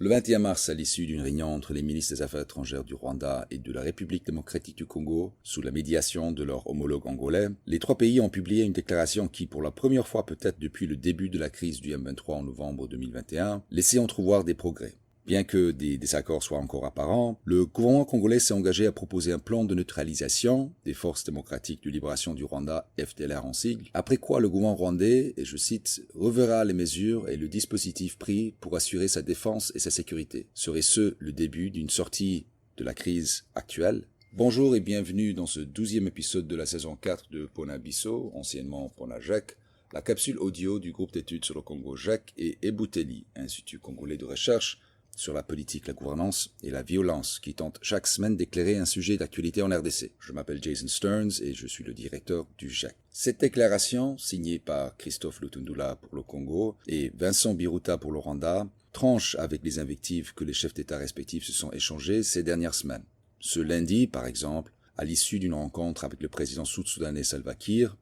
Le 21 mars, à l'issue d'une réunion entre les ministres des Affaires étrangères du Rwanda et de la République démocratique du Congo, sous la médiation de leur homologue angolais, les trois pays ont publié une déclaration qui, pour la première fois peut-être depuis le début de la crise du M23 en novembre 2021, laissait entrevoir des progrès. Bien que des désaccords soient encore apparents, le gouvernement congolais s'est engagé à proposer un plan de neutralisation des forces démocratiques de libération du Rwanda, FDLR en sigle, après quoi le gouvernement rwandais, et je cite, « reverra les mesures et le dispositif pris pour assurer sa défense et sa sécurité ». Serait ce le début d'une sortie de la crise actuelle? Bonjour et bienvenue dans ce 12e épisode de la saison 4 de Pona Bisso, anciennement Pona GEC, la capsule audio du groupe d'études sur le Congo GEC et Ebouteli, Institut congolais de recherche, sur la politique, la gouvernance et la violence qui tente chaque semaine d'éclairer un sujet d'actualité en RDC. Je m'appelle Jason Stearns et je suis le directeur du GEC. Cette déclaration, signée par Christophe Lutundula pour le Congo et Vincent Biruta pour le Rwanda, tranche avec les invectives que les chefs d'État respectifs se sont échangées ces dernières semaines. Ce lundi, par exemple, à l'issue d'une rencontre avec le président sud-soudanais Salva Kiir,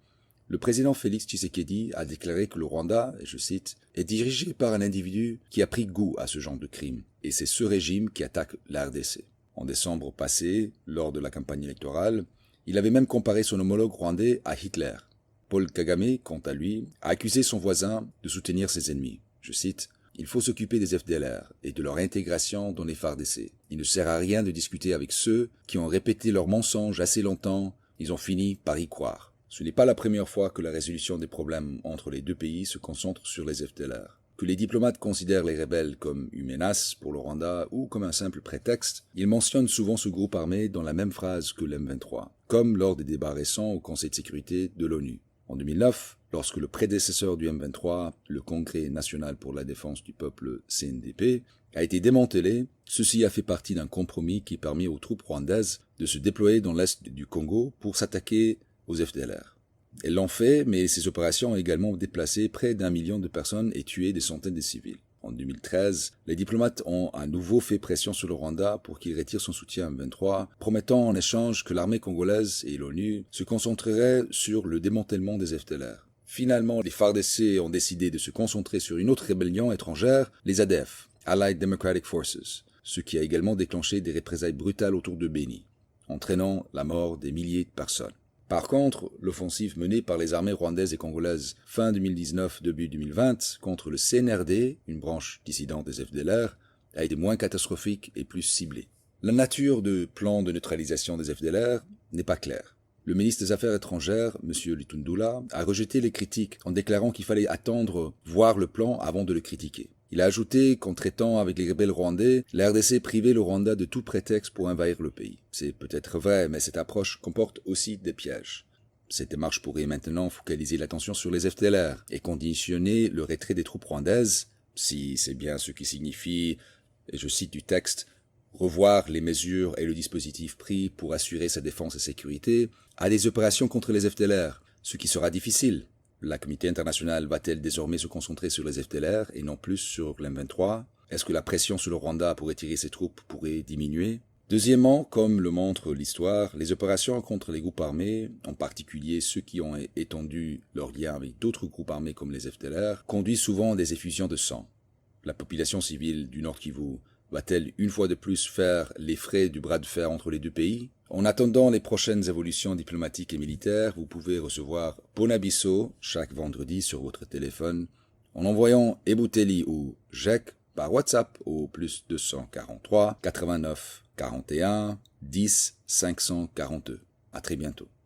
le président Félix Tshisekedi a déclaré que le Rwanda, et je cite, est dirigé par un individu qui a pris goût à ce genre de crime, et c'est ce régime qui attaque la RDC. En décembre passé, lors de la campagne électorale, il avait même comparé son homologue rwandais à Hitler. Paul Kagame, quant à lui, a accusé son voisin de soutenir ses ennemis. Je cite, « Il faut s'occuper des FDLR et de leur intégration dans les FARDC. Il ne sert à rien de discuter avec ceux qui ont répété leurs mensonges assez longtemps, ils ont fini par y croire. » Ce n'est pas la première fois que la résolution des problèmes entre les deux pays se concentre sur les FDLR. Que les diplomates considèrent les rebelles comme une menace pour le Rwanda ou comme un simple prétexte, ils mentionnent souvent ce groupe armé dans la même phrase que l'M23, comme lors des débats récents au Conseil de sécurité de l'ONU. En 2009, lorsque le prédécesseur du M23, le Congrès national pour la défense du peuple CNDP, a été démantelé, ceci a fait partie d'un compromis qui permit aux troupes rwandaises de se déployer dans l'est du Congo pour s'attaquer aux FDLR. Elles l'ont fait, mais ces opérations ont également déplacé près d'1 million de personnes et tué des centaines de civils. En 2013, les diplomates ont à nouveau fait pression sur le Rwanda pour qu'il retire son soutien à M23, promettant en échange que l'armée congolaise et l'ONU se concentreraient sur le démantèlement des FDLR. Finalement, les FARDC ont décidé de se concentrer sur une autre rébellion étrangère, les ADF, Allied Democratic Forces, ce qui a également déclenché des représailles brutales autour de Beni, entraînant la mort des milliers de personnes. Par contre, l'offensive menée par les armées rwandaises et congolaises fin 2019, début 2020 contre le CNRD, une branche dissidente des FDLR, a été moins catastrophique et plus ciblée. La nature du plan de neutralisation des FDLR n'est pas claire. Le ministre des Affaires étrangères, M. Lutundula, a rejeté les critiques en déclarant qu'il fallait attendre voir le plan avant de le critiquer. Il a ajouté qu'en traitant avec les rebelles rwandais, la RDC privait le Rwanda de tout prétexte pour envahir le pays. C'est peut-être vrai, mais cette approche comporte aussi des pièges. Cette démarche pourrait maintenant focaliser l'attention sur les FDLR et conditionner le retrait des troupes rwandaises, si c'est bien ce qui signifie, et je cite du texte, « revoir les mesures et le dispositif pris pour assurer sa défense et sécurité » à des opérations contre les FDLR, ce qui sera difficile. La communauté internationale va-t-elle désormais se concentrer sur les FDLR et non plus sur l'M23? Est-ce que la pression sur le Rwanda pour retirer ses troupes pourrait diminuer? Deuxièmement, comme le montre l'histoire, les opérations contre les groupes armés, en particulier ceux qui ont étendu leurs liens avec d'autres groupes armés comme les FDLR, conduisent souvent à des effusions de sang. La population civile du Nord Kivu va-t-elle une fois de plus faire les frais du bras de fer entre les deux pays? En attendant les prochaines évolutions diplomatiques et militaires, vous pouvez recevoir Pona Bisso chaque vendredi sur votre téléphone en envoyant Ebouteli ou GEC par WhatsApp au +243 89 41 10 542. À très bientôt.